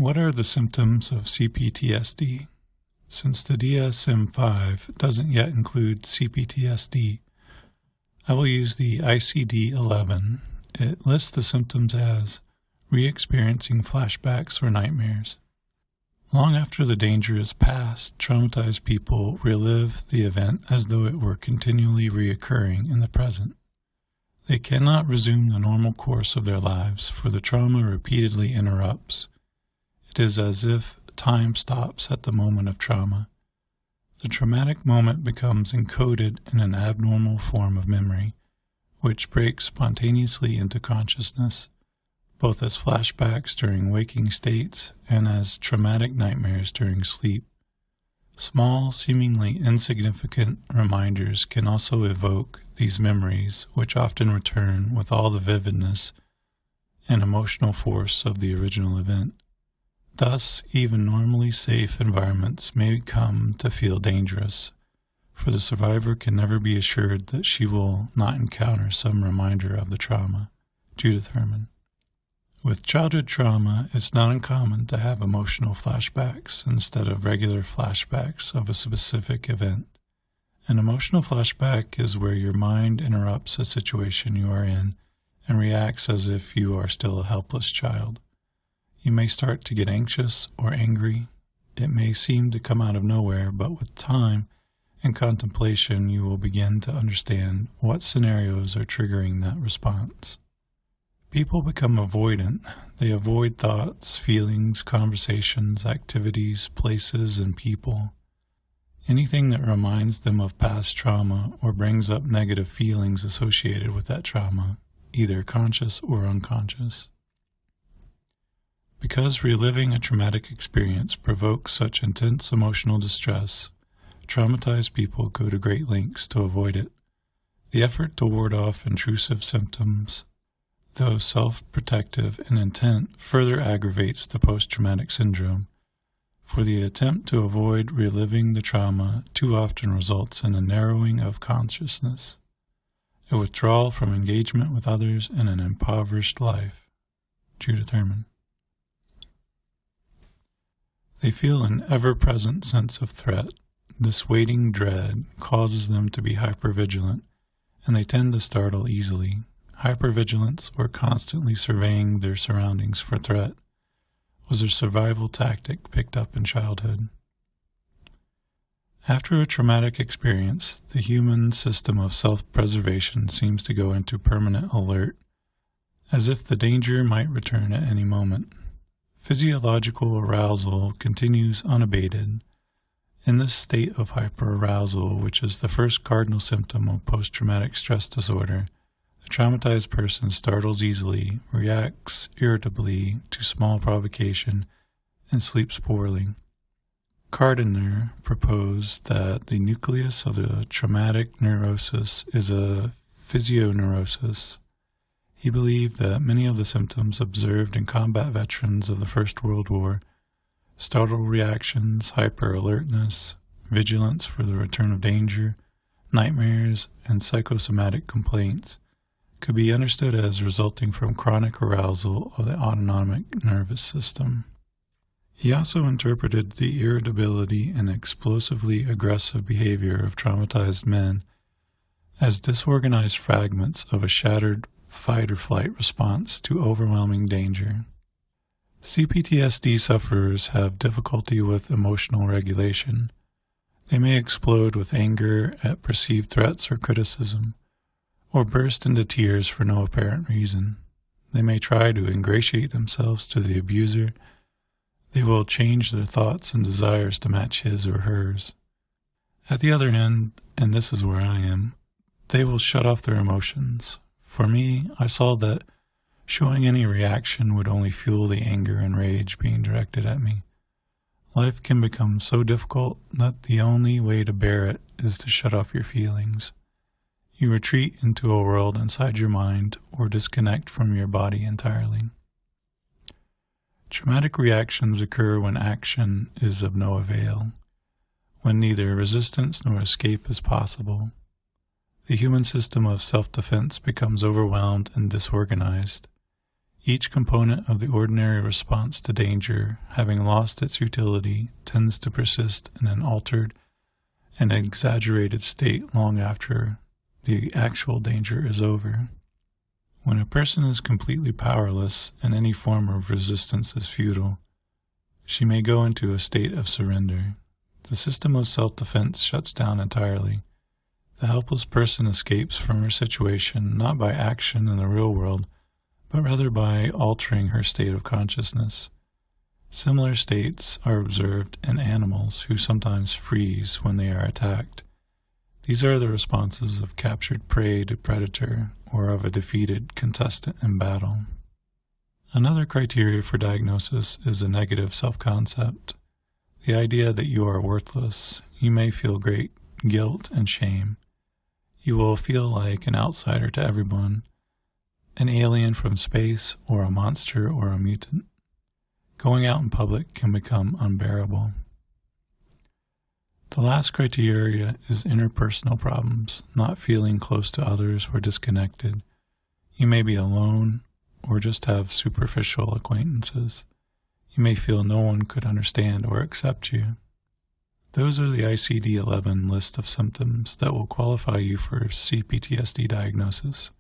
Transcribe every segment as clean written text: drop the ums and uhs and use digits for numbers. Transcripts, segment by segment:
What are the symptoms of CPTSD? Since the DSM-5 doesn't yet include CPTSD, I will use the ICD-11. It lists the symptoms as re-experiencing flashbacks or nightmares. Long after the danger is past, traumatized people relive the event as though it were continually reoccurring in the present. They cannot resume the normal course of their lives, for the trauma repeatedly interrupts. It is as if time stops at the moment of trauma. The traumatic moment becomes encoded in an abnormal form of memory, which breaks spontaneously into consciousness, both as flashbacks during waking states and as traumatic nightmares during sleep. Small, seemingly insignificant reminders can also evoke these memories, which often return with all the vividness and emotional force of the original event. Thus, even normally safe environments may come to feel dangerous, for the survivor can never be assured that she will not encounter some reminder of the trauma. Judith Herman. With childhood trauma, it's not uncommon to have emotional flashbacks instead of regular flashbacks of a specific event. An emotional flashback is where your mind interrupts a situation you are in and reacts as if you are still a helpless child. You may start to get anxious or angry. It may seem to come out of nowhere, but with time and contemplation, you will begin to understand what scenarios are triggering that response. People become avoidant. They avoid thoughts, feelings, conversations, activities, places, and people. Anything that reminds them of past trauma or brings up negative feelings associated with that trauma, either conscious or unconscious. Because reliving a traumatic experience provokes such intense emotional distress, traumatized people go to great lengths to avoid it. The effort to ward off intrusive symptoms, though self-protective in intent, further aggravates the post-traumatic syndrome, for the attempt to avoid reliving the trauma too often results in a narrowing of consciousness, a withdrawal from engagement with others, and an impoverished life. Judith Herman. They feel an ever-present sense of threat. This waiting dread causes them to be hypervigilant, and they tend to startle easily. Hypervigilance, or constantly surveying their surroundings for threat, was a survival tactic picked up in childhood. After a traumatic experience, the human system of self-preservation seems to go into permanent alert, as if the danger might return at any moment. Physiological arousal continues unabated. In this state of hyperarousal, which is the first cardinal symptom of post-traumatic stress disorder, the traumatized person startles easily, reacts irritably to small provocation, and sleeps poorly. Gardner proposed that the nucleus of the traumatic neurosis is a physioneurosis. He believed that many of the symptoms observed in combat veterans of the First World War, startle reactions, hyper-alertness, vigilance for the return of danger, nightmares, and psychosomatic complaints, could be understood as resulting from chronic arousal of the autonomic nervous system. He also interpreted the irritability and explosively aggressive behavior of traumatized men as disorganized fragments of a shattered fight-or-flight response to overwhelming danger. CPTSD sufferers have difficulty with emotional regulation. They may explode with anger at perceived threats or criticism, or burst into tears for no apparent reason. They may try to ingratiate themselves to the abuser. They will change their thoughts and desires to match his or hers. At the other end, and this is where I am, they will shut off their emotions. For me, I saw that showing any reaction would only fuel the anger and rage being directed at me. Life can become so difficult that the only way to bear it is to shut off your feelings. You retreat into a world inside your mind or disconnect from your body entirely. Traumatic reactions occur when action is of no avail, when neither resistance nor escape is possible. The human system of self-defense becomes overwhelmed and disorganized. Each component of the ordinary response to danger, having lost its utility, tends to persist in an altered and exaggerated state long after the actual danger is over. When a person is completely powerless and any form of resistance is futile, she may go into a state of surrender. The system of self-defense shuts down entirely. The helpless person escapes from her situation not by action in the real world, but rather by altering her state of consciousness. Similar states are observed in animals who sometimes freeze when they are attacked. These are the responses of captured prey to predator or of a defeated contestant in battle. Another criteria for diagnosis is a negative self-concept. The idea that you are worthless. You may feel great guilt and shame. You will feel like an outsider to everyone, an alien from space, or a monster or a mutant. Going out in public can become unbearable. The last criteria is interpersonal problems, not feeling close to others or disconnected. You may be alone or just have superficial acquaintances. You may feel no one could understand or accept you. Those are the ICD-11 list of symptoms that will qualify you for CPTSD diagnosis.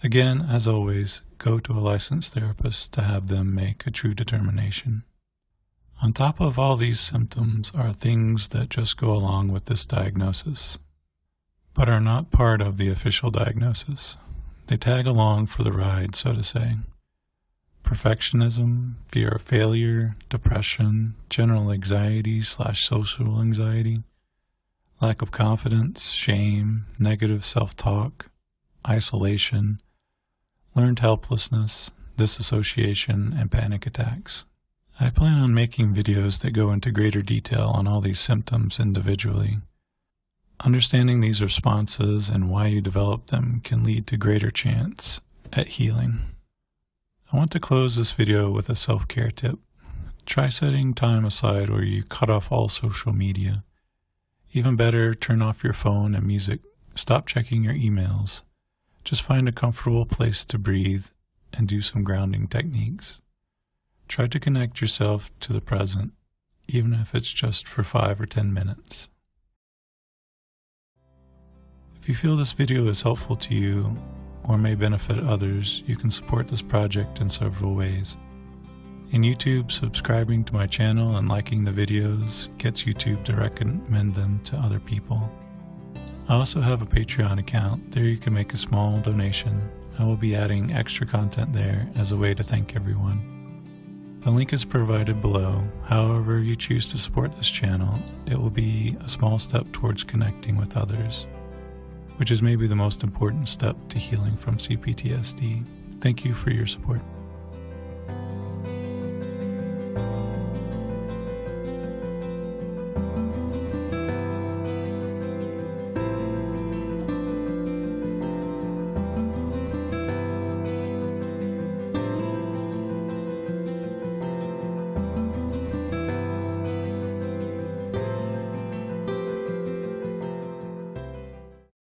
Again, as always, go to a licensed therapist to have them make a true determination. On top of all these symptoms are things that just go along with this diagnosis, but are not part of the official diagnosis. They tag along for the ride, so to say. Perfectionism, fear of failure, depression, general anxiety/social anxiety, lack of confidence, shame, negative self-talk, isolation, learned helplessness, disassociation, and panic attacks. I plan on making videos that go into greater detail on all these symptoms individually. Understanding these responses and why you develop them can lead to greater chance at healing. I want to close this video with a self-care tip. Try setting time aside where you cut off all social media. Even better, turn off your phone and music. Stop checking your emails. Just find a comfortable place to breathe and do some grounding techniques. Try to connect yourself to the present, even if it's just for 5 or 10 minutes. If you feel this video is helpful to you or may benefit others, you can support this project in several ways. In YouTube, subscribing to my channel and liking the videos gets YouTube to recommend them to other people. I also have a Patreon account. There you can make a small donation. I will be adding extra content there as a way to thank everyone. The link is provided below. However you choose to support this channel, it will be a small step towards connecting with others, which is maybe the most important step to healing from CPTSD. Thank you for your support.